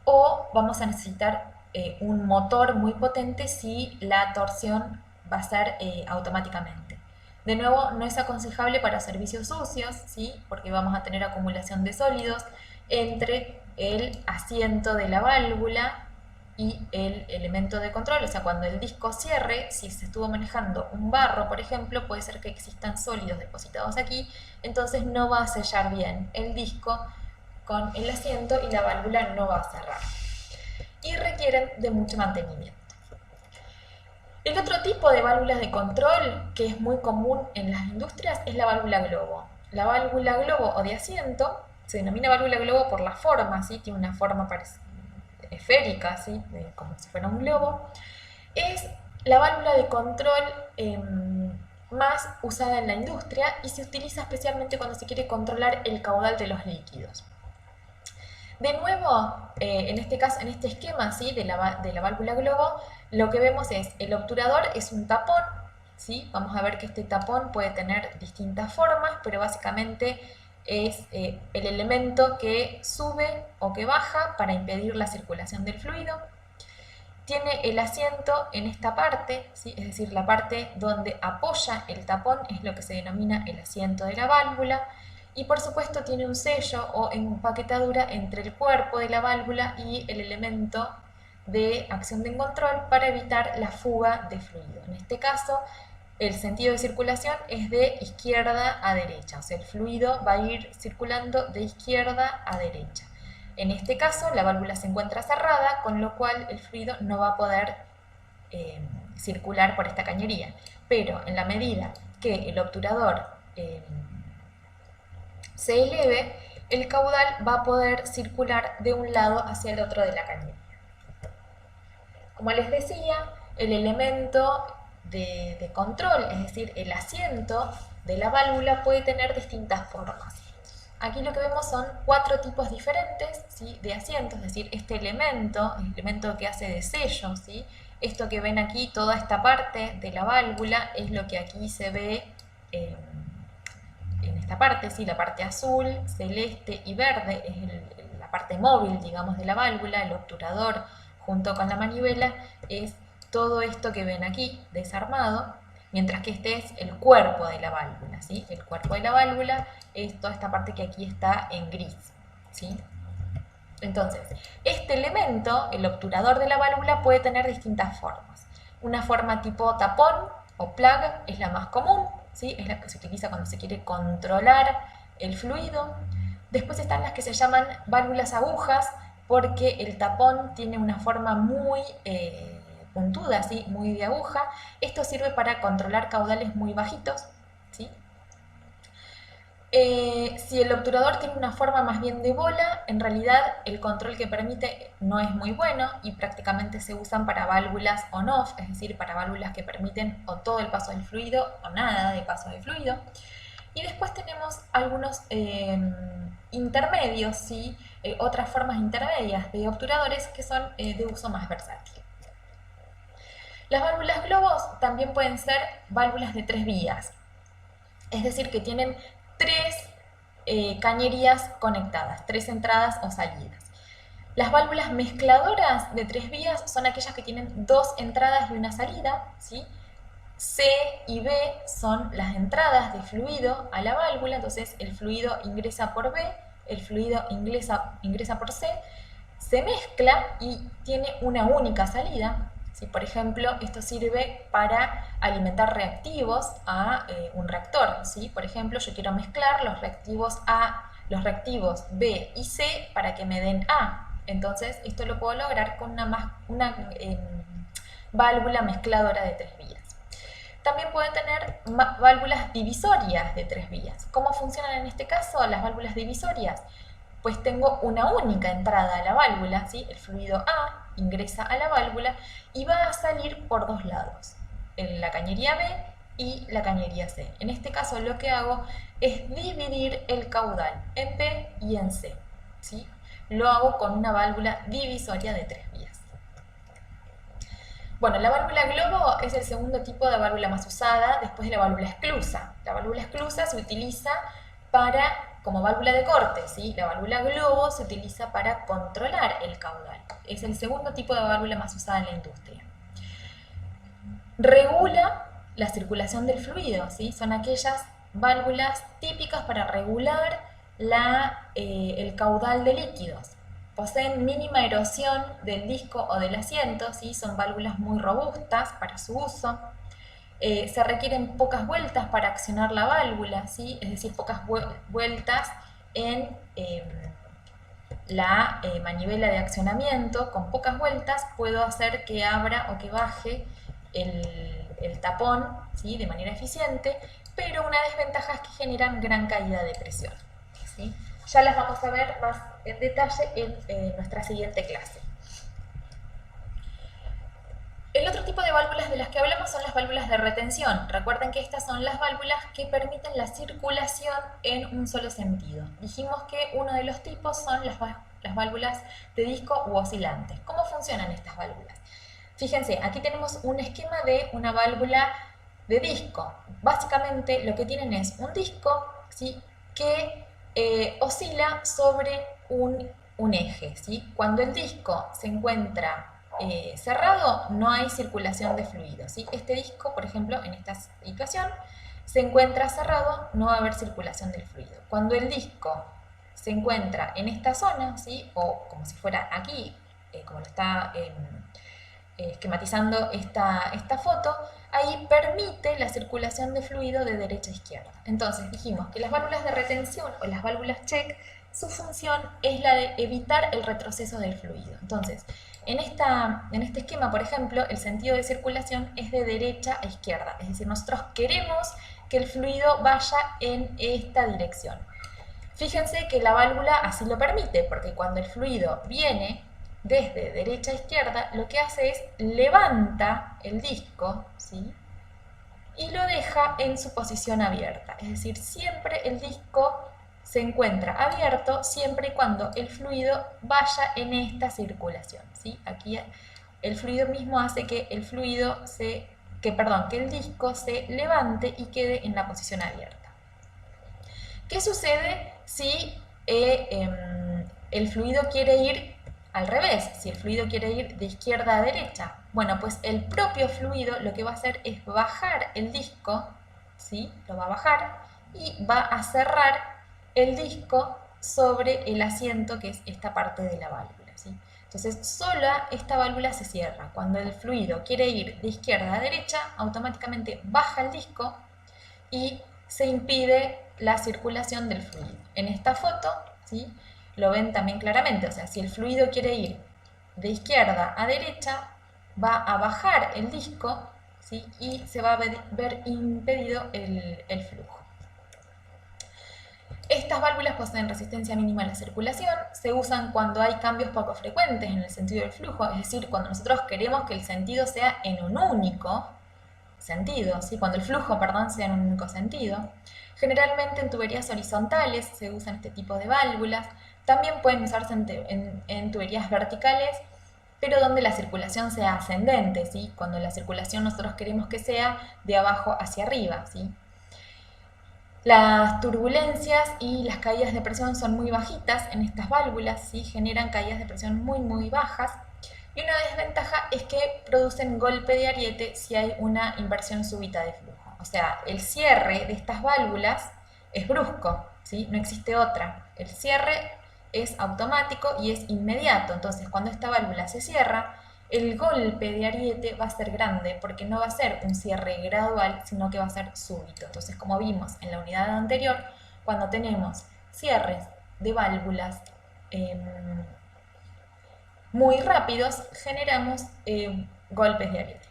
o vamos a necesitar un motor muy potente si la torsión va a ser automáticamente. De nuevo, no es aconsejable para servicios sucios, ¿sí? Porque vamos a tener acumulación de sólidos entre el asiento de la válvula y el elemento de control, o sea, cuando el disco cierre, si se estuvo manejando un barro, por ejemplo, puede ser que existan sólidos depositados aquí, entonces no va a sellar bien el disco con el asiento y la válvula no va a cerrar. Y requieren de mucho mantenimiento. El otro tipo de válvulas de control que es muy común en las industrias es la válvula globo. La válvula globo o de asiento se denomina válvula globo por la forma, ¿sí? Tiene una forma esférica, ¿sí? Como si fuera un globo. Es la válvula de control más usada en la industria y se utiliza especialmente cuando se quiere controlar el caudal de los líquidos. De nuevo, en este caso, en este esquema, ¿sí? de la válvula globo, lo que vemos es el obturador es un tapón, ¿sí? Vamos a ver que este tapón puede tener distintas formas, pero básicamente es el elemento que sube o que baja para impedir la circulación del fluido. Tiene el asiento en esta parte, ¿sí? Es decir, la parte donde apoya el tapón es lo que se denomina el asiento de la válvula. Y por supuesto tiene un sello o empaquetadura entre el cuerpo de la válvula y el elemento de acción de control para evitar la fuga de fluido. En este caso, el sentido de circulación es de izquierda a derecha, o sea, el fluido va a ir circulando de izquierda a derecha. En este caso, la válvula se encuentra cerrada, con lo cual el fluido no va a poder circular por esta cañería. Pero en la medida que el obturador se eleve, el caudal va a poder circular de un lado hacia el otro de la cañería. Como les decía, el elemento de control, es decir, el asiento de la válvula puede tener distintas formas. Aquí lo que vemos son 4 tipos diferentes, ¿sí? de asientos, es decir, este elemento, el elemento que hace de sello, ¿sí? Esto que ven aquí, toda esta parte de la válvula, es lo que aquí se ve en esta parte, ¿sí? La parte azul, celeste y verde es la parte móvil, digamos, de la válvula, el obturador junto con la manivela, es todo esto que ven aquí desarmado, mientras que este es el cuerpo de la válvula, ¿sí? El cuerpo de la válvula es toda esta parte que aquí está en gris, ¿sí? Entonces, este elemento, el obturador de la válvula, puede tener distintas formas. Una forma tipo tapón o plug es la más común, ¿sí? Es la que se utiliza cuando se quiere controlar el fluido. Después están las que se llaman válvulas agujas, porque el tapón tiene una forma muy puntuda, ¿sí? Muy de aguja. Esto sirve para controlar caudales muy bajitos, ¿sí? Si el obturador tiene una forma más bien de bola, en realidad el control que permite no es muy bueno y prácticamente se usan para válvulas on-off, es decir, para válvulas que permiten o todo el paso del fluido o nada de paso de fluido. Y después tenemos algunos intermedios, ¿sí? Otras formas intermedias de obturadores que son de uso más versátil. Las válvulas globos también pueden ser válvulas de 3 vías, es decir, que tienen 3 cañerías conectadas, 3 entradas o salidas. Las válvulas mezcladoras de 3 vías son aquellas que tienen 2 entradas y una salida, ¿sí? C y B son las entradas de fluido a la válvula, entonces el fluido ingresa por B, el fluido ingresa por C, se mezcla y tiene una única salida. Si, por ejemplo, esto sirve para alimentar reactivos a un reactor, ¿sí? Por ejemplo, yo quiero mezclar los reactivos reactivos B y C para que me den A. Entonces, esto lo puedo lograr con una válvula mezcladora de 3 vías. También pueden tener válvulas divisorias de 3 vías. ¿Cómo funcionan en este caso las válvulas divisorias? Pues tengo una única entrada a la válvula, ¿sí? El fluido A ingresa a la válvula y va a salir por 2 lados, en la cañería B y la cañería C. En este caso lo que hago es dividir el caudal en B y en C, ¿sí? Lo hago con una válvula divisoria de 3 vías. Bueno, la válvula globo es el segundo tipo de válvula más usada después de la válvula esclusa. La válvula esclusa se utiliza como válvula de corte, ¿sí? La válvula globo se utiliza para controlar el caudal. Es el segundo tipo de válvula más usada en la industria. Regula la circulación del fluido, ¿sí? Son aquellas válvulas típicas para regular el caudal de líquidos. poseen mínima erosión del disco o del asiento, ¿sí? Son válvulas muy robustas para su uso. Se requieren pocas vueltas para accionar la válvula, ¿sí? Es decir, pocas vueltas en la manivela de accionamiento. Con pocas vueltas puedo hacer que abra o que baje el tapón, ¿sí? De manera eficiente, pero una desventaja es que generan gran caída de presión, ¿sí? Ya las vamos a ver más en detalle en nuestra siguiente clase. El otro tipo de válvulas de las que hablamos son las válvulas de retención. Recuerden que estas son las válvulas que permiten la circulación en un solo sentido. Dijimos que uno de los tipos son las válvulas de disco u oscilantes. ¿Cómo funcionan estas válvulas? Fíjense, aquí tenemos un esquema de una válvula de disco. Básicamente lo que tienen es un disco, ¿sí? Que oscila sobre un eje, ¿sí? Cuando el disco se encuentra cerrado, no hay circulación de fluido, ¿sí? Este disco, por ejemplo, en esta situación, se encuentra cerrado, no va a haber circulación del fluido. Cuando el disco se encuentra en esta zona, ¿sí? O como si fuera aquí, como lo está esquematizando esta foto, ahí permite la circulación de fluido de derecha a izquierda. Entonces dijimos que las válvulas de retención o las válvulas check, su función es la de evitar el retroceso del fluido. Entonces, en este esquema, por ejemplo, el sentido de circulación es de derecha a izquierda, es decir, nosotros queremos que el fluido vaya en esta dirección. Fíjense que la válvula así lo permite, porque cuando el fluido viene desde derecha a izquierda, lo que hace es levanta el disco, ¿sí? Y lo deja en su posición abierta. Es decir, siempre el disco se encuentra abierto siempre y cuando el fluido vaya en esta circulación, ¿sí? Aquí el fluido mismo hace que el disco se levante y quede en la posición abierta. ¿Qué sucede si el fluido quiere ir al revés? Si el fluido quiere ir de izquierda a derecha. Bueno, pues el propio fluido lo que va a hacer es bajar el disco, ¿sí? Lo va a bajar y va a cerrar el disco sobre el asiento, que es esta parte de la válvula, ¿sí? Entonces, sola esta válvula se cierra. Cuando el fluido quiere ir de izquierda a derecha, automáticamente baja el disco y se impide la circulación del fluido. En esta foto, ¿sí? Lo ven también claramente, o sea, si el fluido quiere ir de izquierda a derecha, va a bajar el disco, ¿sí? Y se va a ver impedido el flujo. Estas válvulas poseen resistencia mínima a la circulación, se usan cuando hay cambios poco frecuentes en el sentido del flujo, es decir, cuando nosotros queremos que el sentido sea en un único sentido, ¿sí? Cuando el flujo, sea en un único sentido. Generalmente en tuberías horizontales se usan este tipo de válvulas, también pueden usarse en tuberías verticales, pero donde la circulación sea ascendente, ¿sí? Cuando la circulación nosotros queremos que sea de abajo hacia arriba, ¿sí? Las turbulencias y las caídas de presión son muy bajitas en estas válvulas, ¿sí? Generan caídas de presión muy bajas. Y una desventaja es que producen golpe de ariete si hay una inversión súbita de flujo. O sea, el cierre de estas válvulas es brusco, ¿sí? No existe otra. El cierre es automático y es inmediato. Entonces, cuando esta válvula se cierra, el golpe de ariete va a ser grande porque no va a ser un cierre gradual, sino que va a ser súbito. Entonces, como vimos en la unidad anterior, cuando tenemos cierres de válvulas muy rápidos, generamos golpes de ariete.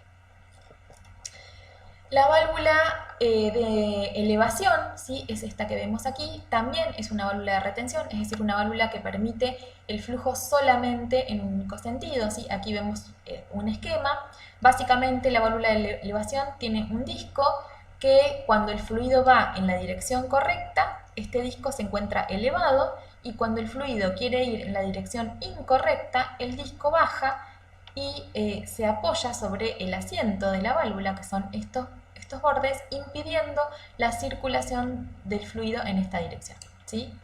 La válvula de elevación, ¿sí? Es esta que vemos aquí, también es una válvula de retención, es decir, una válvula que permite el flujo solamente en un único sentido, ¿sí? Aquí vemos un esquema. Básicamente la válvula de elevación tiene un disco que cuando el fluido va en la dirección correcta, este disco se encuentra elevado, y cuando el fluido quiere ir en la dirección incorrecta, el disco baja y se apoya sobre el asiento de la válvula, que son estos bordes, impidiendo la circulación del fluido en esta dirección, ¿sí?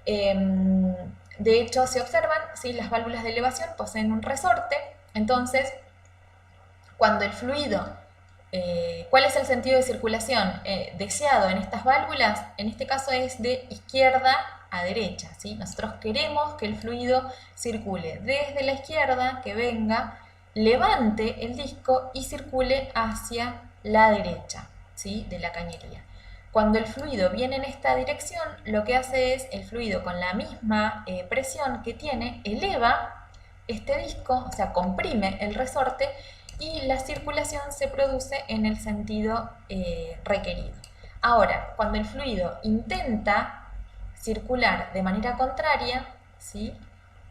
De hecho, se observan, ¿sí? Las válvulas de elevación poseen un resorte, entonces cuando el fluido ¿Cuál es el sentido de circulación deseado en estas válvulas? En este caso es de izquierda a derecha, ¿sí? Nosotros queremos que el fluido circule desde la izquierda, que venga, levante el disco y circule hacia la derecha, ¿sí? De la cañería. Cuando el fluido viene en esta dirección, lo que hace es el fluido con la misma presión que tiene, eleva este disco, o sea, comprime el resorte y la circulación se produce en el sentido requerido. Ahora, cuando el fluido intenta circular de manera contraria, ¿sí?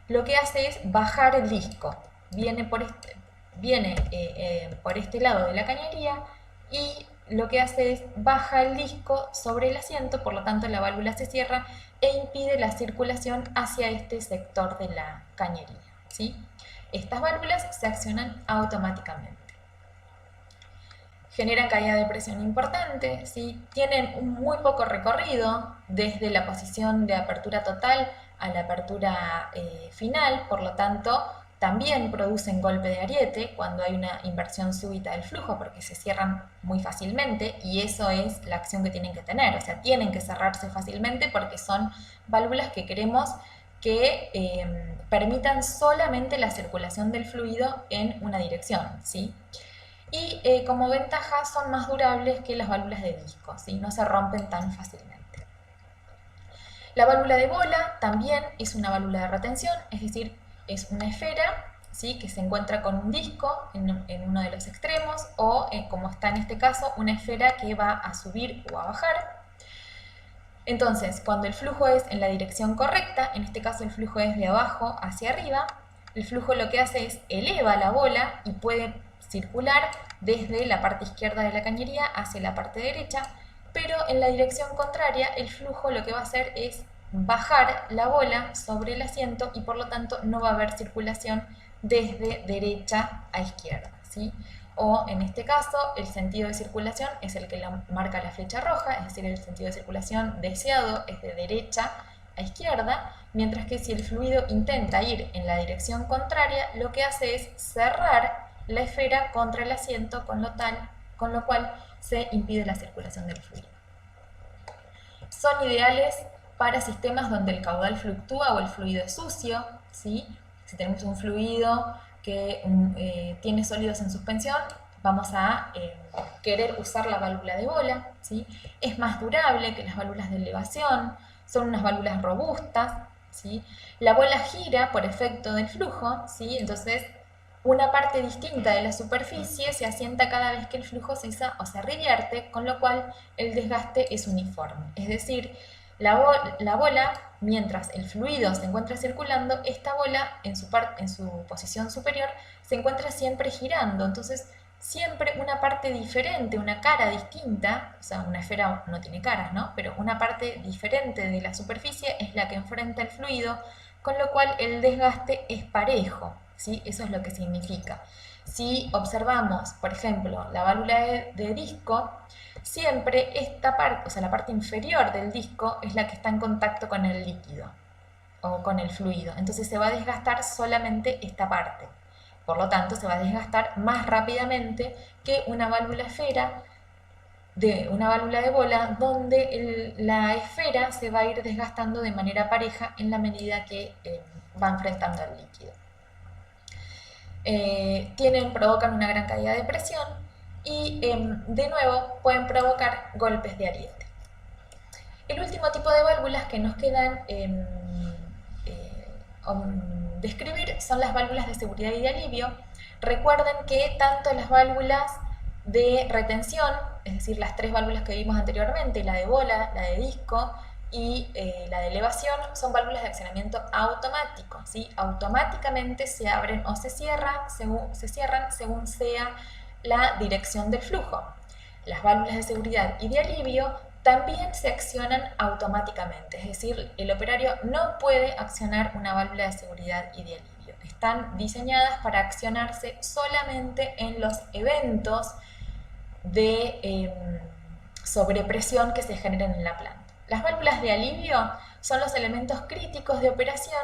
Lo que hace es bajar el disco. Viene por este lado de la cañería y lo que hace es baja el disco sobre el asiento, por lo tanto la válvula se cierra e impide la circulación hacia este sector de la cañería, ¿sí? Estas válvulas se accionan automáticamente. Generan caída de presión importante, ¿sí? Tienen un muy poco recorrido desde la posición de apertura total a la apertura final, por lo tanto también producen golpe de ariete cuando hay una inversión súbita del flujo porque se cierran muy fácilmente y eso es la acción que tienen que tener, o sea, tienen que cerrarse fácilmente porque son válvulas que queremos que permitan solamente la circulación del fluido en una dirección, ¿sí? Y como ventaja son más durables que las válvulas de disco, ¿sí? No se rompen tan fácilmente. La válvula de bola también es una válvula de retención, es decir, es una esfera, ¿sí? Que se encuentra con un disco en uno de los extremos o, como está en este caso, una esfera que va a subir o a bajar. Entonces, cuando el flujo es en la dirección correcta, en este caso el flujo es de abajo hacia arriba, el flujo lo que hace es eleva la bola y puede circular desde la parte izquierda de la cañería hacia la parte derecha, pero en la dirección contraria el flujo lo que va a hacer es bajar la bola sobre el asiento y por lo tanto no va a haber circulación desde derecha a izquierda, ¿sí? O en este caso el sentido de circulación es el que marca la flecha roja, es decir, el sentido de circulación deseado es de derecha a izquierda, mientras que si el fluido intenta ir en la dirección contraria, lo que hace es cerrar la esfera contra el asiento, con lo cual se impide la circulación del fluido. Son ideales para sistemas donde el caudal fluctúa o el fluido es sucio, ¿sí? Si tenemos un fluido que tiene sólidos en suspensión, vamos a querer usar la válvula de bola, ¿sí? Es más durable que las válvulas de elevación, son unas válvulas robustas, ¿sí? La bola gira por efecto del flujo, ¿sí? Entonces una parte distinta de la superficie se asienta cada vez que el flujo cesa o se revierte, con lo cual el desgaste es uniforme. Es decir, la bola, mientras el fluido se encuentra circulando, esta bola en su posición superior se encuentra siempre girando. Entonces, siempre una parte diferente, una cara distinta, o sea, una esfera no tiene caras, ¿no? Pero una parte diferente de la superficie es la que enfrenta el fluido, con lo cual el desgaste es parejo, ¿sí? Eso es lo que significa. Si observamos, por ejemplo, la válvula de disco, siempre esta parte, o sea, la parte inferior del disco es la que está en contacto con el líquido o con el fluido. Entonces se va a desgastar solamente esta parte. Por lo tanto, se va a desgastar más rápidamente que una válvula de bola, donde la esfera se va a ir desgastando de manera pareja en la medida que va enfrentando al líquido. Provocan una gran caída de presión y de nuevo pueden provocar golpes de ariete. El último tipo de válvulas que nos quedan describir son las válvulas de seguridad y de alivio. Recuerden que tanto las válvulas de retención, es decir, las tres válvulas que vimos anteriormente, la de bola, la de disco y la de elevación, son válvulas de accionamiento automático, ¿sí? Automáticamente se abren o se cierran según sea la dirección del flujo. Las válvulas de seguridad y de alivio también se accionan automáticamente, es decir, el operario no puede accionar una válvula de seguridad y de alivio. Están diseñadas para accionarse solamente en los eventos de sobrepresión que se generan en la planta. Las válvulas de alivio son los elementos críticos de operación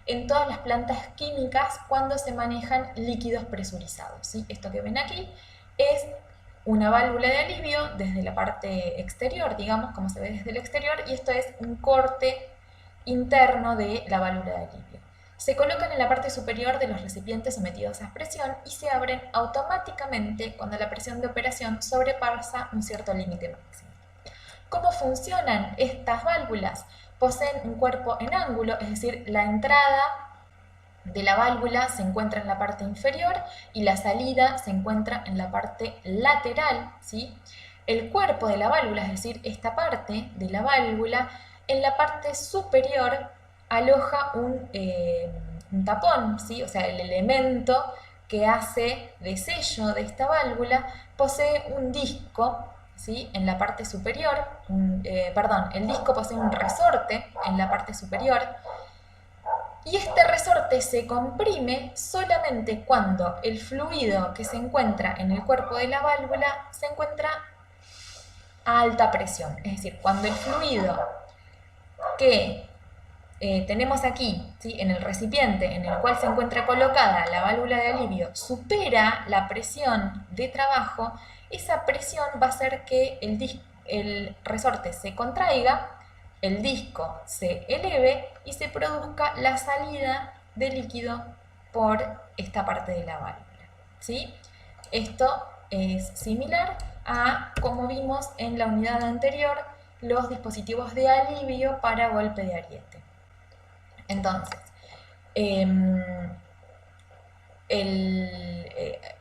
en todas las plantas químicas cuando se manejan líquidos presurizados, ¿sí? Esto que ven aquí es una válvula de alivio desde la parte exterior, digamos, como se ve desde el exterior, y esto es un corte interno de la válvula de alivio. Se colocan en la parte superior de los recipientes sometidos a presión y se abren automáticamente cuando la presión de operación sobrepasa un cierto límite máximo. ¿Cómo funcionan estas válvulas? Poseen un cuerpo en ángulo, es decir, la entrada de la válvula se encuentra en la parte inferior y la salida se encuentra en la parte lateral, ¿sí? El cuerpo de la válvula, es decir, esta parte de la válvula, en la parte superior aloja un tapón, ¿sí? O sea, el elemento que hace de sello de esta válvula posee un disco, ¿sí? En la parte superior, el disco posee un resorte en la parte superior, y este resorte se comprime solamente cuando el fluido que se encuentra en el cuerpo de la válvula se encuentra a alta presión. Es decir, cuando el fluido que tenemos aquí, ¿sí?, en el recipiente en el cual se encuentra colocada la válvula de alivio supera la presión de trabajo, esa presión va a hacer que el resorte se contraiga, el disco se eleve y se produzca la salida de líquido por esta parte de la válvula, ¿sí? Esto es similar a como vimos en la unidad anterior, los dispositivos de alivio para golpe de ariete. Entonces,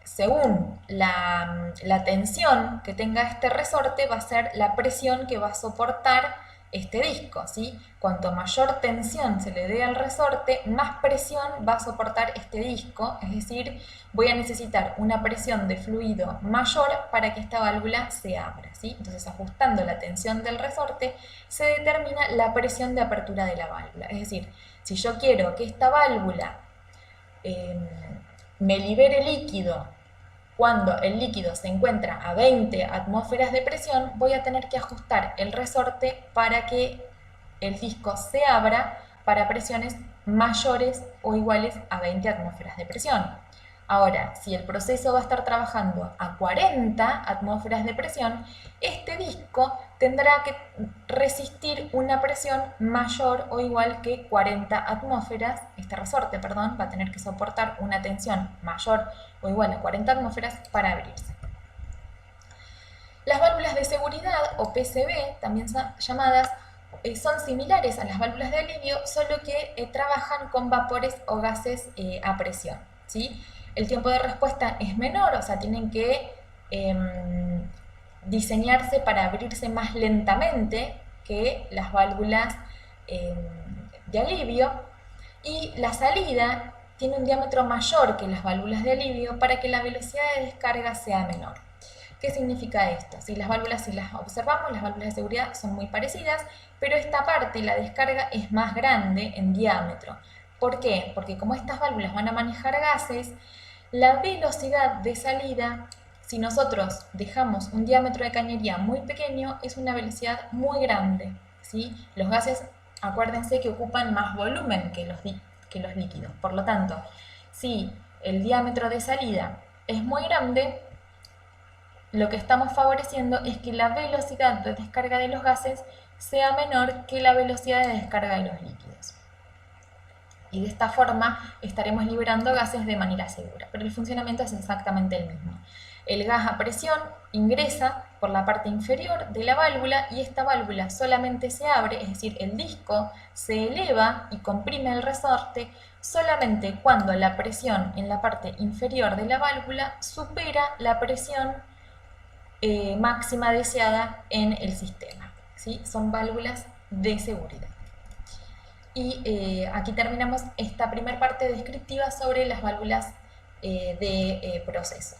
según la tensión que tenga este resorte va a ser la presión que va a soportar este disco, ¿sí? Cuanto mayor tensión se le dé al resorte, más presión va a soportar este disco, es decir, voy a necesitar una presión de fluido mayor para que esta válvula se abra, ¿sí? Entonces, ajustando la tensión del resorte, se determina la presión de apertura de la válvula. Es decir, si yo quiero que esta válvula me libere líquido cuando el líquido se encuentra a 20 atmósferas de presión, voy a tener que ajustar el resorte para que el disco se abra para presiones mayores o iguales a 20 atmósferas de presión. Ahora, si el proceso va a estar trabajando a 40 atmósferas de presión, este disco tendrá que resistir una presión mayor o igual que 40 atmósferas. Este resorte, perdón, va a tener que soportar una tensión mayor o igual a 40 atmósferas para abrirse. Las válvulas de seguridad, o PCV, también llamadas, son similares a las válvulas de alivio, solo que trabajan con vapores o gases a presión, ¿sí? El tiempo de respuesta es menor, o sea, tienen que diseñarse para abrirse más lentamente que las válvulas de alivio, y la salida tiene un diámetro mayor que las válvulas de alivio para que la velocidad de descarga sea menor. ¿Qué significa esto? Si las válvulas, si las observamos, las válvulas de seguridad son muy parecidas, pero esta parte, la descarga, es más grande en diámetro. ¿Por qué? Porque como estas válvulas van a manejar gases, la velocidad de salida, si nosotros dejamos un diámetro de cañería muy pequeño, es una velocidad muy grande, ¿sí? Los gases, acuérdense que ocupan más volumen que los líquidos. Por lo tanto, si el diámetro de salida es muy grande, lo que estamos favoreciendo es que la velocidad de descarga de los gases sea menor que la velocidad de descarga de los líquidos. Y de esta forma estaremos liberando gases de manera segura, pero el funcionamiento es exactamente el mismo. El gas a presión ingresa por la parte inferior de la válvula y esta válvula solamente se abre, es decir, el disco se eleva y comprime el resorte solamente cuando la presión en la parte inferior de la válvula supera la presión máxima deseada en el sistema, ¿sí? Son válvulas de seguridad. Y aquí terminamos esta primera parte descriptiva sobre las válvulas de proceso.